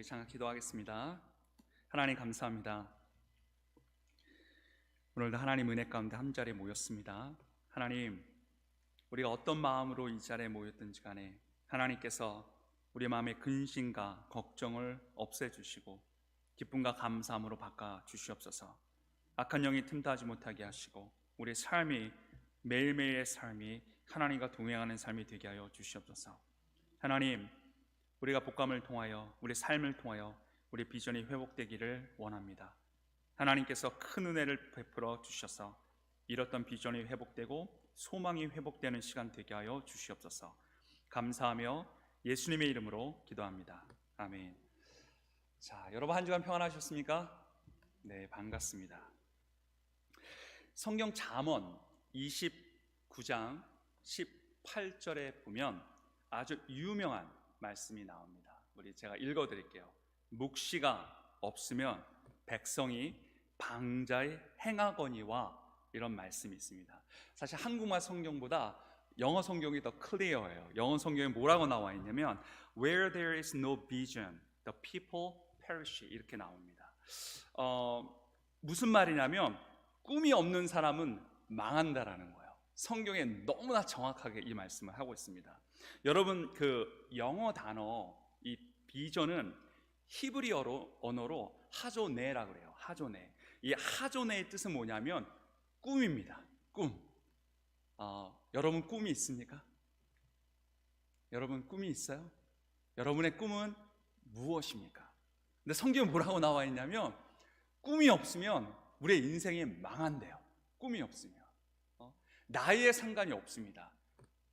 우리 잠깐 기도하겠습니다. 하나님 감사합니다. 오늘도 하나님 은혜 가운데 한 자리에 모였습니다. 하나님, 우리가 어떤 마음으로 이 자리에 모였든지 간에 하나님께서 우리 마음의 근심과 걱정을 없애주시고 기쁨과 감사함으로 바꿔주시옵소서. 악한 영이 틈타지 못하게 하시고 우리 삶이, 매일매일의 삶이 하나님과 동행하는 삶이 되게 하여 주시옵소서. 하나님, 우리가 복감을 통하여, 우리 삶을 통하여 우리 비전이 회복되기를 원합니다. 하나님께서 큰 은혜를 베풀어 주셔서 잃었던 비전이 회복되고 소망이 회복되는 시간 되게 하여 주시옵소서. 감사하며 예수님의 이름으로 기도합니다. 아멘. 자, 여러분 한 주간 평안하셨습니까? 네, 반갑습니다. 성경 잠언 29장 18절에 보면 아주 유명한 말씀이 나옵니다. 제가 읽어드릴게요. 묵시가 없으면 백성이 방자에 행하거니와, 이런 말씀이 있습니다. 사실 한국말 성경보다 영어 성경이 더 클리어해요. 영어 성경에 뭐라고 나와 있냐면 Where there is no vision, the people perish, 이렇게 나옵니다. 무슨 말이냐면 꿈이 없는 사람은 망한다라는 거예요. 성경에 너무나 정확하게 이 말씀을 하고 있습니다. 여러분, 그 영어 단어 이 비전은 히브리어 언어로 하조네라고 그래요. 하조네. 이 하조네의 뜻은 뭐냐면 꿈입니다. 꿈. 여러분 꿈이 있습니까? 여러분 꿈이 있어요? 여러분의 꿈은 무엇입니까? 근데 성경에 뭐라고 나와 있냐면 꿈이 없으면 우리의 인생이 망한대요. 꿈이 없으면. 나이에 상관이 없습니다.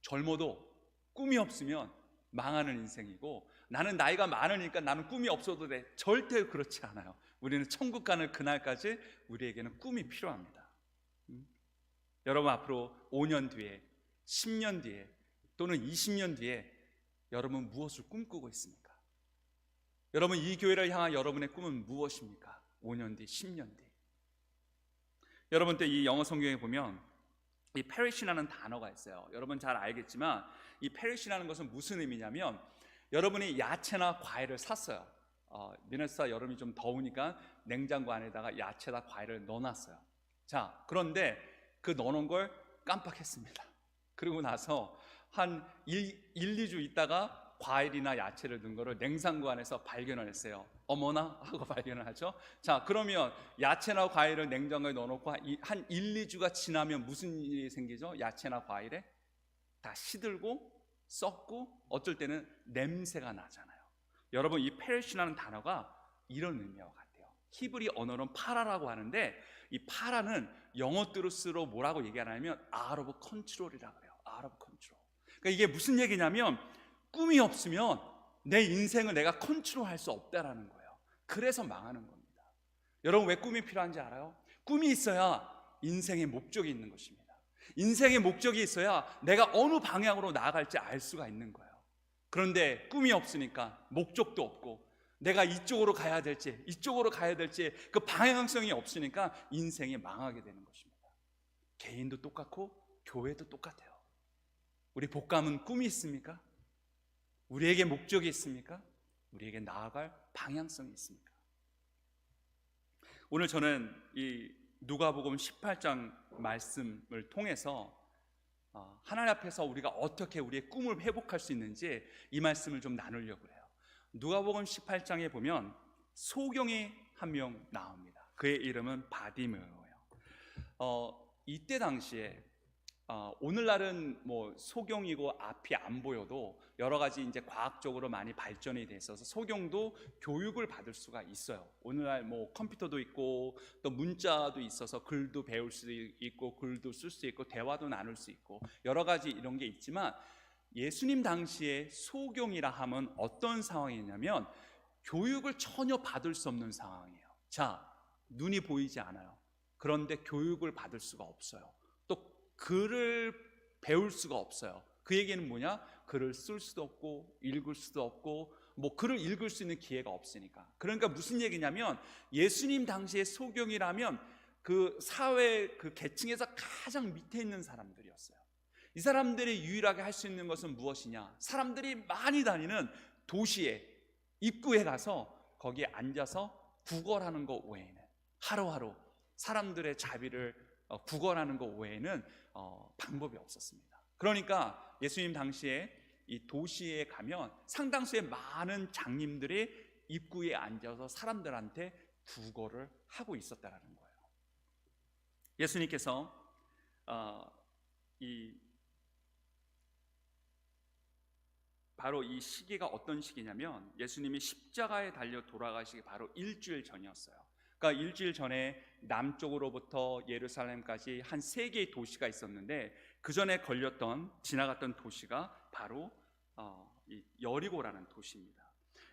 젊어도 꿈이 없으면 망하는 인생이고, 나는 나이가 많으니까 나는 꿈이 없어도 돼. 절대 그렇지 않아요. 우리는 천국 가는 그날까지 우리에게는 꿈이 필요합니다. 여러분 앞으로 5년 뒤에, 10년 뒤에 또는 20년 뒤에 여러분 무엇을 꿈꾸고 있습니까? 여러분 이 교회를 향한 여러분의 꿈은 무엇입니까? 5년 뒤, 10년 뒤. 여러분 때 이 영어 성경에 보면 이 perish라는 단어가 있어요. 여러분 잘 알겠지만 이 perish라는 것은 무슨 의미냐면, 여러분이 야채나 과일을 샀어요. 미네소타 여름이 좀 더우니까 냉장고 안에다가 야채나 과일을 넣어놨어요. 자, 그런데 그 넣어놓은 걸 깜빡했습니다. 그리고 나서 한 2주 있다가 과일이나 야채를 넣은 거를 냉장고 안에서 발견을 했어요. 어머나 하고 발견을 하죠. 자, 그러면 야채나 과일을 냉장고에 넣어놓고 한 1-2주가 지나면 무슨 일이 생기죠? 야채나 과일에 다 시들고 썩고 어쩔 때는 냄새가 나잖아요. 여러분 이 perish라는 단어가 이런 의미와 같아요. 히브리 언어는 파라라고 하는데 이 파라는 영어 뜻으로 뭐라고 얘기하냐면 out of control이라고 해요. out of control. 그러니까 이게 무슨 얘기냐면 꿈이 없으면 내 인생을 내가 컨트롤할 수 없다라는 거예요. 그래서 망하는 겁니다. 여러분 왜 꿈이 필요한지 알아요? 꿈이 있어야 인생의 목적이 있는 것입니다. 인생의 목적이 있어야 내가 어느 방향으로 나아갈지 알 수가 있는 거예요. 그런데 꿈이 없으니까 목적도 없고 내가 이쪽으로 가야 될지 이쪽으로 가야 될지 그 방향성이 없으니까 인생이 망하게 되는 것입니다. 개인도 똑같고 교회도 똑같아요. 우리 복감은 꿈이 있습니까? 우리에게 목적이 있습니까? 우리에게 나아갈 방향성이 있습니까? 오늘 저는 이 누가복음 18장 말씀을 통해서 하나님 앞에서 우리가 어떻게 우리의 꿈을 회복할 수 있는지 이 말씀을 좀 나누려고 해요. 누가복음 18장에 보면 소경이 한 명 나옵니다. 그의 이름은 바디메오예요. 이때 당시에 오늘날은 뭐 소경이고 앞이 안 보여도 여러 가지 이제 과학적으로 많이 발전이 돼 있어서 소경도 교육을 받을 수가 있어요. 오늘날 뭐 컴퓨터도 있고 또 문자도 있어서 글도 배울 수 있고 글도 쓸 수 있고 대화도 나눌 수 있고 여러 가지 이런 게 있지만, 예수님 당시에 소경이라 하면 어떤 상황이냐면 교육을 전혀 받을 수 없는 상황이에요. 자, 눈이 보이지 않아요. 그런데 교육을 받을 수가 없어요. 글을 배울 수가 없어요. 그 얘기는 뭐냐? 글을 쓸 수도 없고 읽을 수도 없고 뭐 글을 읽을 수 있는 기회가 없으니까. 그러니까 무슨 얘기냐면 예수님 당시의 소경이라면 그 사회 그 계층에서 가장 밑에 있는 사람들이었어요. 이 사람들이 유일하게 할 수 있는 것은 무엇이냐? 사람들이 많이 다니는 도시에 입구에 가서 거기에 앉아서 구걸하는 것 외에는, 하루하루 사람들의 자비를 구걸하는 것 외에는 방법이 없었습니다. 그러니까 예수님 당시에 이 도시에 가면 상당수의 많은 장님들이 입구에 앉아서 사람들한테 구걸을 하고 있었다라는 거예요. 예수님께서 바로 이 시기가 어떤 시기냐면 예수님이 십자가에 달려 돌아가시기 바로 일주일 전이었어요. 그러니까 일주일 전에 남쪽으로부터 예루살렘까지 한 3개의 도시가 있었는데 그 전에 지나갔던 도시가 바로 이 여리고라는 도시입니다.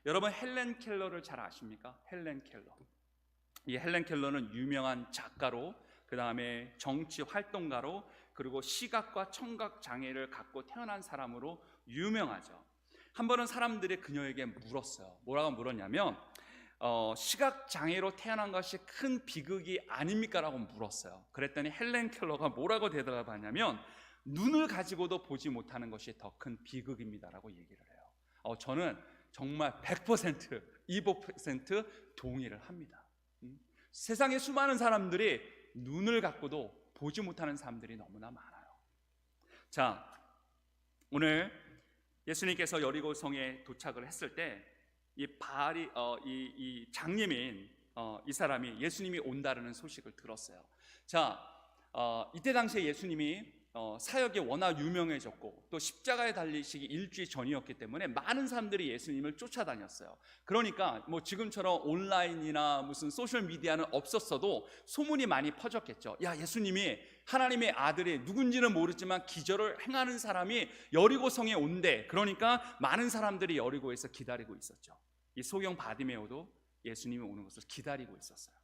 여러분 헬렌 켈러를 잘 아십니까? 헬렌 켈러. 이 헬렌 켈러는 유명한 작가로, 그 다음에 정치 활동가로, 그리고 시각과 청각 장애를 갖고 태어난 사람으로 유명하죠. 한 번은 사람들이 그녀에게 물었어요. 뭐라고 물었냐면 시각 장애로 태어난 것이 큰 비극이 아닙니까? 라고 물었어요. 그랬더니 헬렌 켈러가 뭐라고 대답하냐면 눈을 가지고도 보지 못하는 것이 더 큰 비극입니다 라고 얘기를 해요. 저는 정말 100%, 200% 동의를 합니다. 세상에 수많은 사람들이 눈을 갖고도 보지 못하는 사람들이 너무나 많아요. 자, 오늘 예수님께서 여리고성에 도착을 했을 때 이 장님인 이 사람이 예수님이 온다라는 소식을 들었어요. 자, 이때 당시에 예수님이 사역이 워낙 유명해졌고 또 십자가에 달리시기 일주일 전이었기 때문에 많은 사람들이 예수님을 쫓아다녔어요. 그러니까 뭐 지금처럼 온라인이나 무슨 소셜 미디어는 없었어도 소문이 많이 퍼졌겠죠. 야, 예수님이 하나님의 아들이 누군지는 모르지만 기적을 행하는 사람이 여리고성에 온대. 그러니까 많은 사람들이 여리고에서 기다리고 있었죠. 이 소경 바디메오도 예수님이 오는 것을 기다리고 있었어요.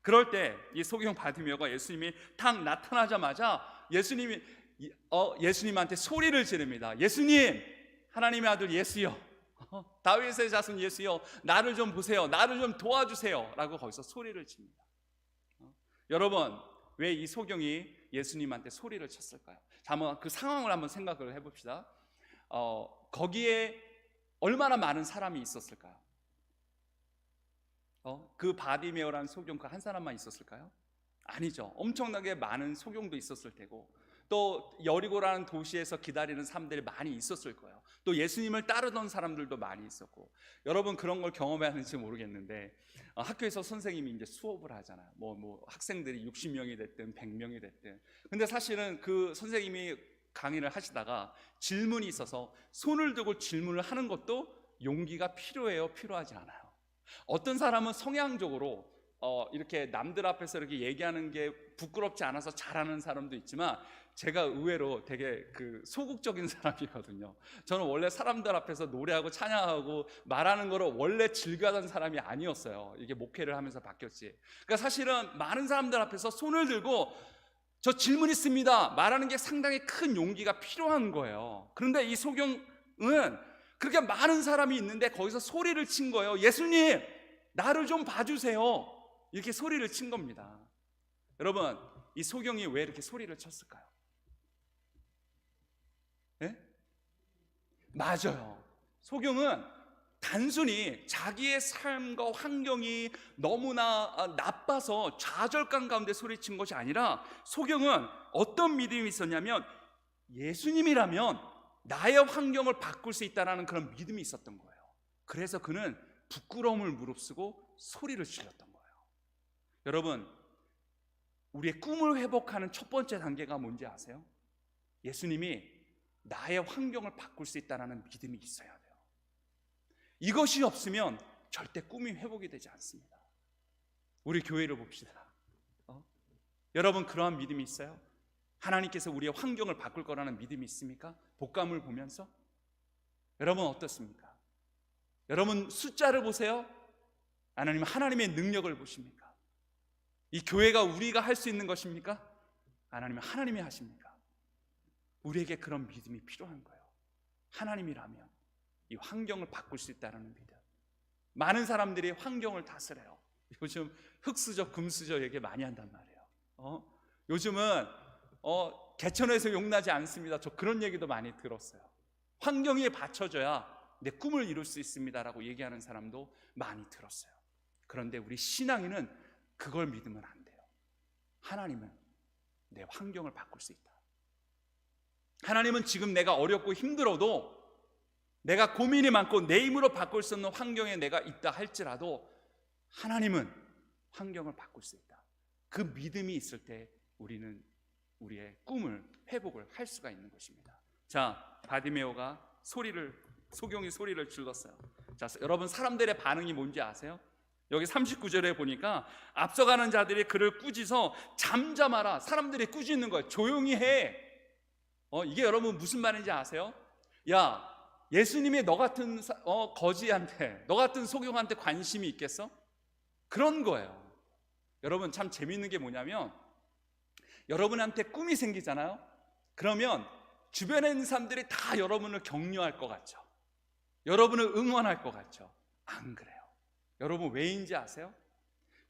그럴 때 이 소경 바디메오가 예수님이 탁 나타나자마자 예수님한테 소리를 지릅니다. 예수님, 하나님의 아들 예수여, 다윗의 자손 예수여, 나를 좀 보세요, 나를 좀 도와주세요 라고 거기서 소리를 칩니다. 여러분, 왜 이 소경이 예수님한테 소리를 쳤을까요? 자, 한번 그 상황을 한번 생각을 해봅시다. 거기에 얼마나 많은 사람이 있었을까요? 그 바디메오라는 소경 그 한 사람만 있었을까요? 아니죠. 엄청나게 많은 소경도 있었을 테고 또 여리고라는 도시에서 기다리는 사람들이 많이 있었을 거예요. 또 예수님을 따르던 사람들도 많이 있었고, 여러분 그런 걸 경험하는지 모르겠는데 학교에서 선생님이 이제 수업을 하잖아요. 뭐 학생들이 60명이 됐든 100명이 됐든. 근데 사실은 그 선생님이 강의를 하시다가 질문이 있어서 손을 들고 질문을 하는 것도 용기가 필요해요, 필요하지 않아요? 어떤 사람은 성향적으로 이렇게 남들 앞에서 이렇게 얘기하는 게 부끄럽지 않아서 잘하는 사람도 있지만 제가 의외로 되게 소극적인 사람이거든요. 저는 원래 사람들 앞에서 노래하고 찬양하고 말하는 거를 원래 즐겨하던 사람이 아니었어요. 이게 목회를 하면서 바뀌었지. 그러니까 사실은 많은 사람들 앞에서 손을 들고 저 질문 있습니다 말하는 게 상당히 큰 용기가 필요한 거예요. 그런데 이 소경은 그렇게 많은 사람이 있는데 거기서 소리를 친 거예요. 예수님, 나를 좀 봐주세요. 이렇게 소리를 친 겁니다. 여러분, 이 소경이 왜 이렇게 소리를 쳤을까요? 네? 맞아요. 소경은 단순히 자기의 삶과 환경이 너무나 나빠서 좌절감 가운데 소리친 것이 아니라 소경은 어떤 믿음이 있었냐면 예수님이라면 나의 환경을 바꿀 수 있다는 그런 믿음이 있었던 거예요. 그래서 그는 부끄러움을 무릅쓰고 소리를 질렀던 거예요. 여러분, 우리의 꿈을 회복하는 첫 번째 단계가 뭔지 아세요? 예수님이 나의 환경을 바꿀 수 있다는 믿음이 있어야 돼요. 이것이 없으면 절대 꿈이 회복이 되지 않습니다. 우리 교회를 봅시다. 여러분, 그러한 믿음이 있어요? 하나님께서 우리의 환경을 바꿀 거라는 믿음이 있습니까? 복감을 보면서? 여러분 어떻습니까? 여러분 숫자를 보세요? 아니면 하나님의 능력을 보십니까? 이 교회가 우리가 할 수 있는 것입니까? 아니면 하나님이 하십니까? 우리에게 그런 믿음이 필요한 거예요. 하나님이라면 이 환경을 바꿀 수 있다는 믿음. 많은 사람들이 환경을 다스려요. 요즘 흙수저, 금수저 얘기 많이 한단 말이에요. 요즘은 개천에서 용나지 않습니다. 저 그런 얘기도 많이 들었어요. 환경이 받쳐줘야 내 꿈을 이룰 수 있습니다라고 얘기하는 사람도 많이 들었어요. 그런데 우리 신앙인은 그걸 믿으면 안 돼요. 하나님은 내 환경을 바꿀 수 있다. 하나님은 지금 내가 어렵고 힘들어도, 내가 고민이 많고 내 힘으로 바꿀 수 없는 환경에 내가 있다 할지라도 하나님은 환경을 바꿀 수 있다. 그 믿음이 있을 때 우리는 우리의 꿈을 회복을 할 수가 있는 것입니다. 자, 바디메오가 소경이 소리를 질렀어요. 자, 여러분 사람들의 반응이 뭔지 아세요? 여기 39절에 보니까 앞서가는 자들이 그를 꾸짖어 잠잠하라. 사람들이 꾸짖는 거예요. 조용히 해. 이게 여러분 무슨 말인지 아세요? 야, 예수님이 너 같은 거지한테, 너 같은 소경한테 관심이 있겠어? 그런 거예요. 여러분 참 재미있는 게 뭐냐면, 여러분한테 꿈이 생기잖아요. 그러면 주변에 있는 사람들이 다 여러분을 격려할 것 같죠. 여러분을 응원할 것 같죠. 안 그래요. 여러분 왜인지 아세요?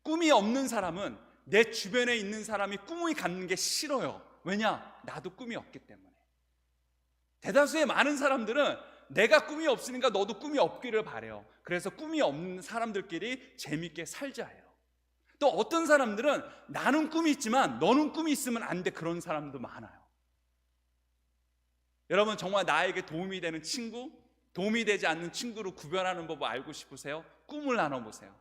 꿈이 없는 사람은 내 주변에 있는 사람이 꿈을 갖는 게 싫어요. 왜냐? 나도 꿈이 없기 때문에. 대다수의 많은 사람들은 내가 꿈이 없으니까 너도 꿈이 없기를 바래요. 그래서 꿈이 없는 사람들끼리 재밌게 살자 해요. 또 어떤 사람들은 나는 꿈이 있지만 너는 꿈이 있으면 안 돼, 그런 사람도 많아요. 여러분 정말 나에게 도움이 되는 친구, 도움이 되지 않는 친구를 구별하는 법을 알고 싶으세요? 꿈을 나눠보세요.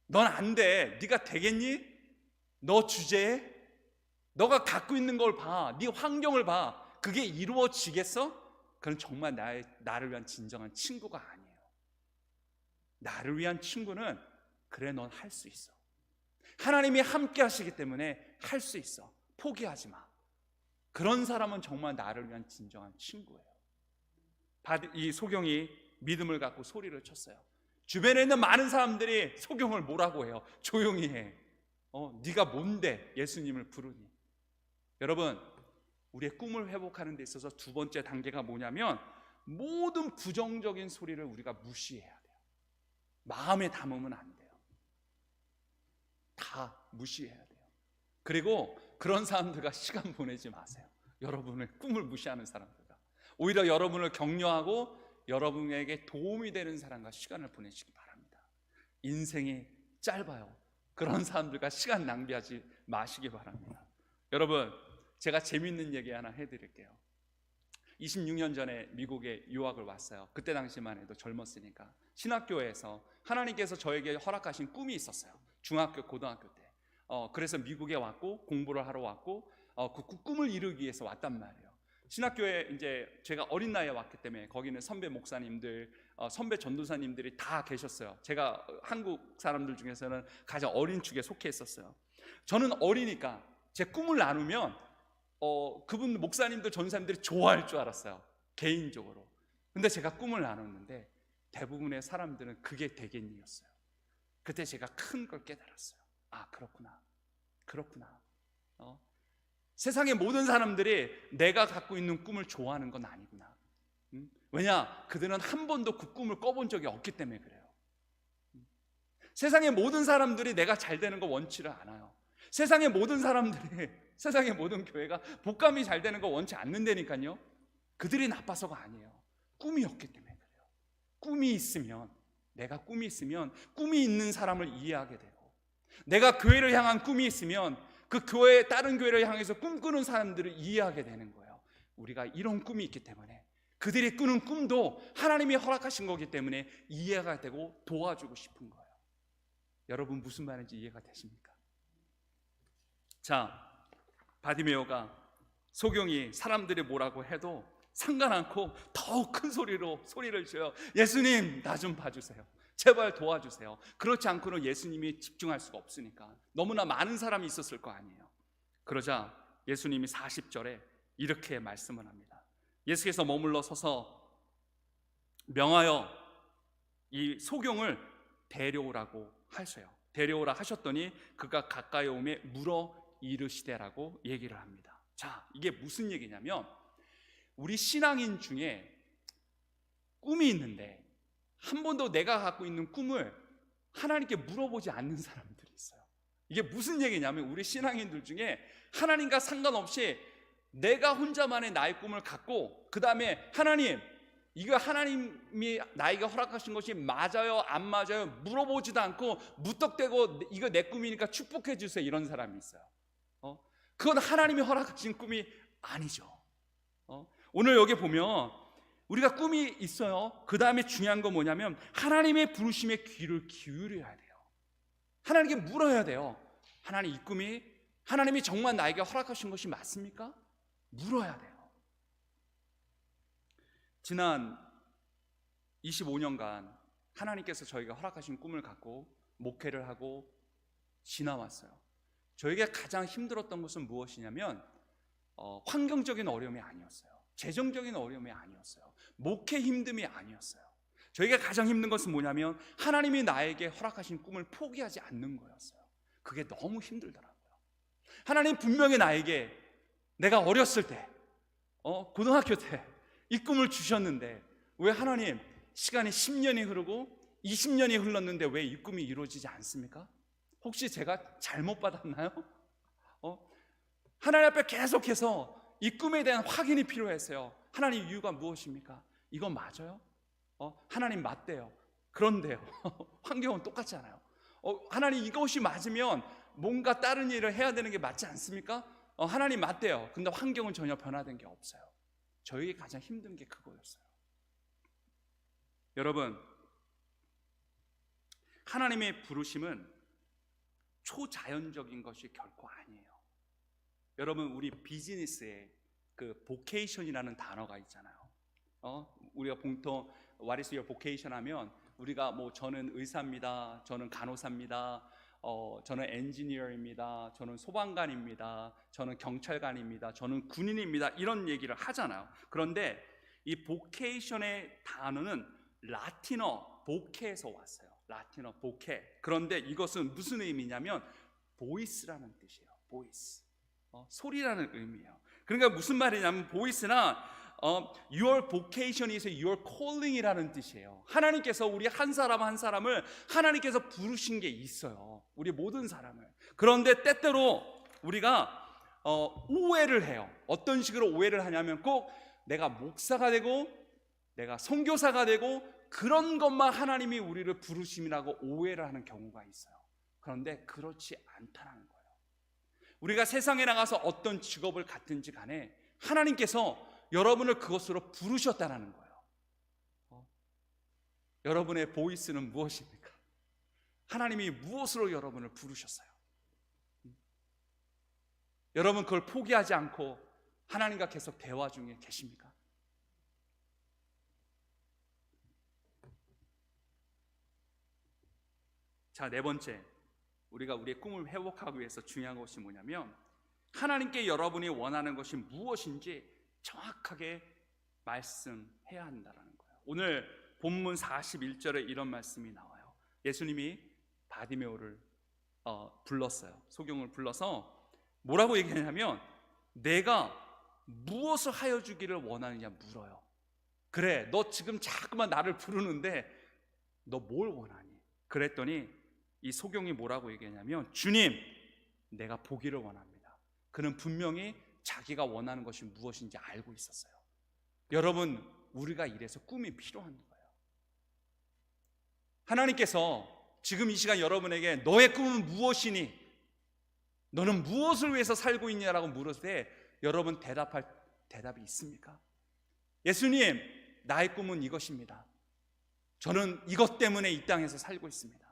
넌 안 돼. 네가 되겠니? 너 주제에? 너가 갖고 있는 걸 봐. 네 환경을 봐. 그게 이루어지겠어? 그건 정말 나를 위한 진정한 친구가 아니에요. 나를 위한 친구는 그래, 넌 할 수 있어. 하나님이 함께 하시기 때문에 할 수 있어. 포기하지 마. 그런 사람은 정말 나를 위한 진정한 친구예요. 이 소경이 믿음을 갖고 소리를 쳤어요. 주변에 있는 많은 사람들이 소경을 뭐라고 해요? 조용히 해. 네가 뭔데 예수님을 부르니? 여러분, 우리의 꿈을 회복하는 데 있어서 두 번째 단계가 뭐냐면, 모든 부정적인 소리를 우리가 무시해야 돼요. 마음에 담으면 안 돼요. 다 무시해야 돼요. 그리고 그런 사람들과 시간 보내지 마세요. 여러분의 꿈을 무시하는 사람들과. 오히려 여러분을 격려하고 여러분에게 도움이 되는 사람과 시간을 보내시기 바랍니다. 인생이 짧아요. 그런 사람들과 시간 낭비하지 마시기 바랍니다. 여러분, 제가 재밌는 얘기 하나 해드릴게요. 26년 전에 미국에 유학을 왔어요. 그때 당시만 해도 젊었으니까. 신학교에서 하나님께서 저에게 허락하신 꿈이 있었어요. 중학교, 고등학교 때. 그래서 미국에 왔고 공부를 하러 왔고 그 꿈을 이루기 위해서 왔단 말이에요. 신학교에 이제 제가 어린 나이에 왔기 때문에 거기는 선배 목사님들, 선배 전도사님들이 다 계셨어요. 제가 한국 사람들 중에서는 가장 어린 축에 속해 있었어요. 저는 어리니까 제 꿈을 나누면 그분 목사님들, 전도사님들이 좋아할 줄 알았어요, 개인적으로. 근데 제가 꿈을 나눴는데 대부분의 사람들은 그게 되겠니였어요. 그때 제가 큰 걸 깨달았어요. 아, 그렇구나. 세상의 모든 사람들이 내가 갖고 있는 꿈을 좋아하는 건 아니구나. 왜냐? 그들은 한 번도 그 꿈을 꿔본 적이 없기 때문에 그래요. 세상의 모든 사람들이 내가 잘 되는 거 원치를 않아요. 세상의 모든 사람들이, 세상의 모든 교회가 복감이 잘 되는 거 원치 않는다니까요. 그들이 나빠서가 아니에요. 꿈이 없기 때문에 그래요. 꿈이 있으면, 내가 꿈이 있으면 꿈이 있는 사람을 이해하게 되고, 내가 교회를 향한 꿈이 있으면 그 교회, 다른 교회를 향해서 꿈꾸는 사람들을 이해하게 되는 거예요. 우리가 이런 꿈이 있기 때문에, 그들이 꾸는 꿈도 하나님이 허락하신 거기 때문에 이해가 되고 도와주고 싶은 거예요. 여러분 무슨 말인지 이해가 되십니까? 자, 바디메오가, 소경이 사람들이 뭐라고 해도 상관 않고 더욱 큰 소리로 소리를 지어요. 예수님, 나 좀 봐주세요. 제발 도와주세요. 그렇지 않고는 예수님이 집중할 수가 없으니까. 너무나 많은 사람이 있었을 거 아니에요. 그러자 예수님이 40절에 이렇게 말씀을 합니다. 예수께서 머물러 서서 명하여 이 소경을 데려오라고 하셔요. 데려오라 하셨더니 그가 가까이 오매 물어 이르시되라고 얘기를 합니다. 자, 이게 무슨 얘기냐면, 우리 신앙인 중에 꿈이 있는데 한 번도 내가 갖고 있는 꿈을 하나님께 물어보지 않는 사람들이 있어요. 이게 무슨 얘기냐면, 우리 신앙인들 중에 하나님과 상관없이 내가 혼자만의 나의 꿈을 갖고, 그 다음에 하나님, 이거 하나님이 나에게 허락하신 것이 맞아요 안 맞아요 물어보지도 않고 무턱대고 이거 내 꿈이니까 축복해 주세요 이런 사람이 있어요. 그건 하나님이 허락하신 꿈이 아니죠. 오늘 여기 보면 우리가 꿈이 있어요. 그 다음에 중요한 건 뭐냐면 하나님의 부르심에 귀를 기울여야 돼요. 하나님께 물어야 돼요. 하나님, 이 꿈이 하나님이 정말 나에게 허락하신 것이 맞습니까? 물어야 돼요. 지난 25년간 하나님께서 저희가 허락하신 꿈을 갖고 목회를 하고 지나왔어요. 저에게 가장 힘들었던 것은 무엇이냐면 환경적인 어려움이 아니었어요. 재정적인 어려움이 아니었어요. 목회 힘듦이 아니었어요. 저에게 가장 힘든 것은 뭐냐면 하나님이 나에게 허락하신 꿈을 포기하지 않는 거였어요. 그게 너무 힘들더라고요. 하나님 분명히 나에게 내가 어렸을 때 고등학교 때 이 꿈을 주셨는데 왜 하나님 시간이 10년이 흐르고 20년이 흘렀는데 왜 이 꿈이 이루어지지 않습니까? 혹시 제가 잘못 받았나요? 하나님 앞에 계속해서 이 꿈에 대한 확인이 필요했어요. 하나님, 이유가 무엇입니까? 이건 맞아요? 하나님 맞대요. 그런데요 환경은 똑같잖아요. 하나님, 이것이 맞으면 뭔가 다른 일을 해야 되는 게 맞지 않습니까? 하나님 맞대요. 근데 환경은 전혀 변화된 게 없어요. 저에게 가장 힘든 게 그거였어요. 여러분, 하나님의 부르심은 초자연적인 것이 결코 아니에요. 여러분, 우리 비즈니스에 그 보케이션이라는 단어가 있잖아요. 우리가 보통 What is your vocation 하면 우리가 뭐 저는 의사입니다, 저는 간호사입니다, 저는 엔지니어입니다, 저는 소방관입니다, 저는 경찰관입니다, 저는 군인입니다 이런 얘기를 하잖아요. 그런데 이 보케이션의 단어는 라틴어 보케에서 왔어요. 라틴어 보케. 그런데 이것은 무슨 의미냐면 보이스라는 뜻이에요. 보이스. 소리라는 의미예요. 그러니까 무슨 말이냐면 보이스나 your vocation is your calling이라는 뜻이에요. 하나님께서 우리 한 사람 한 사람을 하나님께서 부르신 게 있어요. 우리 모든 사람을. 그런데 때때로 우리가 오해를 해요. 어떤 식으로 오해를 하냐면 꼭 내가 목사가 되고 내가 선교사가 되고 그런 것만 하나님이 우리를 부르심이라고 오해를 하는 경우가 있어요. 그런데 그렇지 않다는 거예요. 우리가 세상에 나가서 어떤 직업을 갖든지 간에 하나님께서 여러분을 그것으로 부르셨다는 거예요. 여러분의 보이스는 무엇입니까? 하나님이 무엇으로 여러분을 부르셨어요? 여러분 그걸 포기하지 않고 하나님과 계속 대화 중에 계십니까? 자, 네 번째, 우리가 우리의 꿈을 회복하기 위해서 중요한 것이 뭐냐면 하나님께 여러분이 원하는 것이 무엇인지 정확하게 말씀해야 한다는 거예요. 오늘 본문 41절에 이런 말씀이 나와요. 예수님이 바디메오를 불렀어요. 소경을 불러서 뭐라고 얘기하냐면 내가 무엇을 하여 주기를 원하느냐 물어요. 그래, 너 지금 자꾸만 나를 부르는데 너 뭘 원하니? 그랬더니 이 소경이 뭐라고 얘기하냐면 주님, 내가 보기를 원합니다. 그는 분명히 자기가 원하는 것이 무엇인지 알고 있었어요. 여러분, 우리가 이래서 꿈이 필요한 거예요. 하나님께서 지금 이 시간 여러분에게 너의 꿈은 무엇이니? 너는 무엇을 위해서 살고 있냐라고 물었을 때 여러분 대답할 대답이 있습니까? 예수님, 나의 꿈은 이것입니다. 저는 이것 때문에 이 땅에서 살고 있습니다.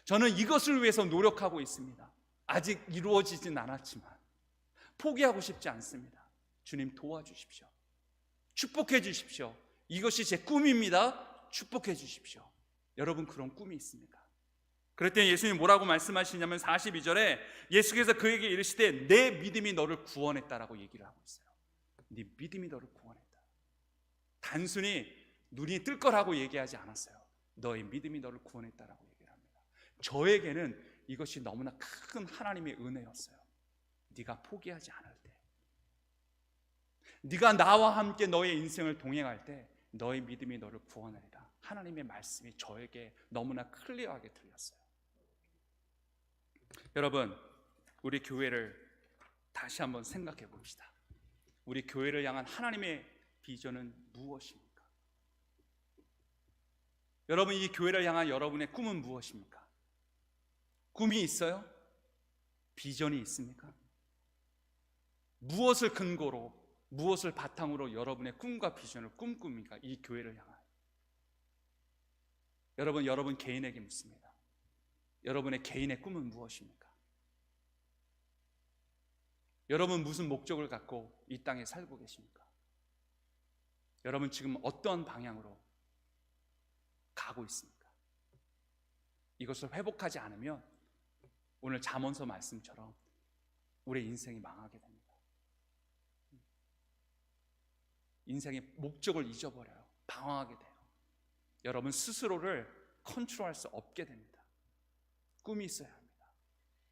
저는 이것을 위해서 노력하고 있습니다. 아직 이루어지진 않았지만 포기하고 싶지 않습니다. 주님 도와주십시오. 축복해 주십시오. 이것이 제 꿈입니다. 축복해 주십시오. 여러분 그런 꿈이 있습니까? 그랬더니 예수님이 뭐라고 말씀하시냐면 42절에 예수께서 그에게 이르시되 내 믿음이 너를 구원했다라고 얘기를 하고 있어요. 네 믿음이 너를 구원했다. 단순히 눈이 뜰 거라고 얘기하지 않았어요. 너의 믿음이 너를 구원했다라고 얘기를 합니다. 저에게는 이것이 너무나 큰 하나님의 은혜였어요. 네가 포기하지 않을 때, 네가 나와 함께 너의 인생을 동행할 때 너의 믿음이 너를 구원하리라. 하나님의 말씀이 저에게 너무나 클리어하게 들렸어요. 여러분, 우리 교회를 다시 한번 생각해 봅시다. 우리 교회를 향한 하나님의 비전은 무엇입니까? 여러분, 이 교회를 향한 여러분의 꿈은 무엇입니까? 꿈이 있어요? 비전이 있습니까? 무엇을 근거로, 무엇을 바탕으로 여러분의 꿈과 비전을 꿈꿉니까? 이 교회를 향한. 여러분 개인에게 묻습니다. 여러분의 개인의 꿈은 무엇입니까? 여러분 무슨 목적을 갖고 이 땅에 살고 계십니까? 여러분 지금 어떤 방향으로 가고 있습니까? 이것을 회복하지 않으면 오늘 잠언서 말씀처럼 우리의 인생이 망하게 됩니다. 인생의 목적을 잊어버려요. 방황하게 돼요. 여러분 스스로를 컨트롤할 수 없게 됩니다. 꿈이 있어야 합니다.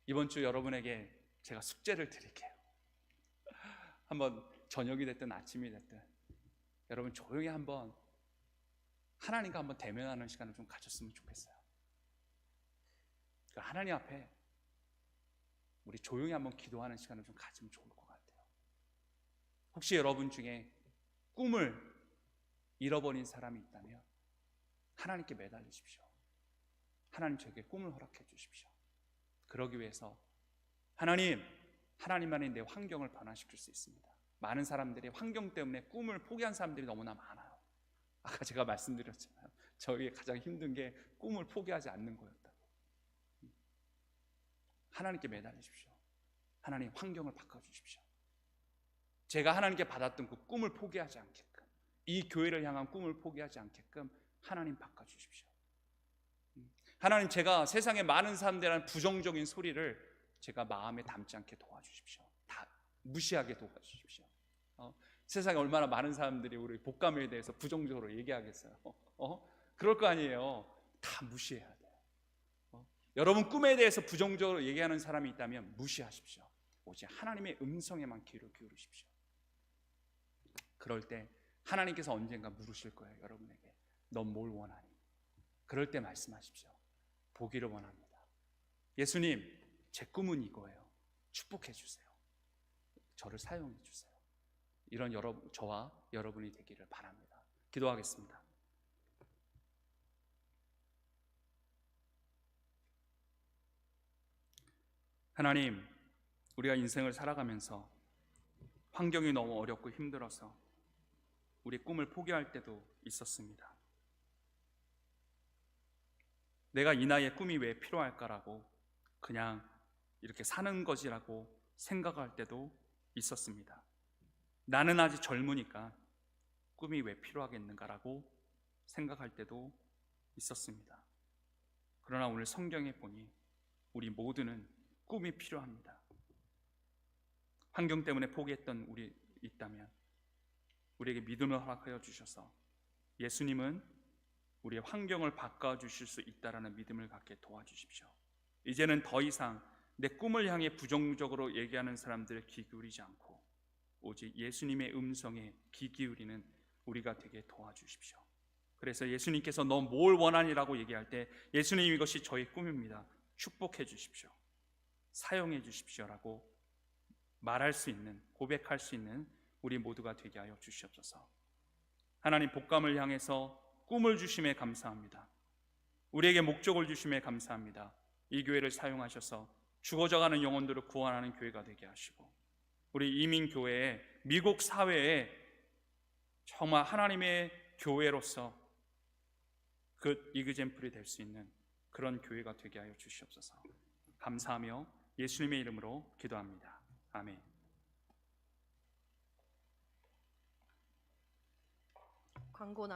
이번 주 여러분에게 제가 숙제를 드릴게요. 한번 저녁이 됐든 아침이 됐든 여러분 조용히 한번 하나님과 한번 대면하는 시간을 좀 가졌으면 좋겠어요. 하나님 앞에 우리 조용히 한번 기도하는 시간을 좀 가지면 좋을 것 같아요. 혹시 여러분 중에 꿈을 잃어버린 사람이 있다면 하나님께 매달리십시오. 하나님 저에게 꿈을 허락해 주십시오. 그러기 위해서 하나님만이 내 환경을 변화시킬 수 있습니다. 많은 사람들이 환경 때문에 꿈을 포기한 사람들이 너무나 많아요. 아까 제가 말씀드렸잖아요. 저에게 가장 힘든 게 꿈을 포기하지 않는 거였다고. 하나님께 매달리십시오. 하나님 환경을 바꿔주십시오. 제가 하나님께 받았던 그 꿈을 포기하지 않게끔, 이 교회를 향한 꿈을 포기하지 않게끔 하나님 바꿔주십시오. 하나님, 제가 세상에 많은 사람들이라는 부정적인 소리를 제가 마음에 담지 않게 도와주십시오. 다 무시하게 도와주십시오. 세상에 얼마나 많은 사람들이 우리 복감에 대해서 부정적으로 얘기하겠어요. 그럴 거 아니에요. 다 무시해야 돼요. 여러분 꿈에 대해서 부정적으로 얘기하는 사람이 있다면 무시하십시오. 오직 하나님의 음성에만 귀를 기울이십시오. 그럴 때 하나님께서 언젠가 물으실 거예요. 여러분에게 넌 뭘 원하니? 그럴 때 말씀하십시오. 보기를 원합니다. 예수님, 제 꿈은 이거예요. 축복해 주세요. 저를 사용해 주세요. 이런 저와 여러분이 되기를 바랍니다. 기도하겠습니다. 하나님, 우리가 인생을 살아가면서 환경이 너무 어렵고 힘들어서 우리 꿈을 포기할 때도 있었습니다. 내가 이 나이에 꿈이 왜 필요할까라고 그냥 이렇게 사는 것이라고 생각할 때도 있었습니다. 나는 아직 젊으니까 꿈이 왜 필요하겠는가라고 생각할 때도 있었습니다. 그러나 오늘 성경에 보니 우리 모두는 꿈이 필요합니다. 환경 때문에 포기했던 우리 있다면 우리에게 믿음을 허락하여 주셔서 예수님은 우리의 환경을 바꿔주실 수 있다라는 믿음을 갖게 도와주십시오. 이제는 더 이상 내 꿈을 향해 부정적으로 얘기하는 사람들을 귀 기울이지 않고 오직 예수님의 음성에 귀 기울이는 우리가 되게 도와주십시오. 그래서 예수님께서 너 뭘 원하니라고 얘기할 때 예수님 이것이 저의 꿈입니다. 축복해 주십시오. 사용해 주십시오라고 말할 수 있는, 고백할 수 있는 우리 모두가 되게 하여 주시옵소서. 하나님, 복감을 향해서 꿈을 주심에 감사합니다. 우리에게 목적을 주심에 감사합니다. 이 교회를 사용하셔서 죽어져가는 영혼들을 구원하는 교회가 되게 하시고 우리 이민교회에, 미국 사회에 정말 하나님의 교회로서 그 이그젠플이 될 수 있는 그런 교회가 되게 하여 주시옵소서. 감사하며 예수님의 이름으로 기도합니다. 아멘. 광고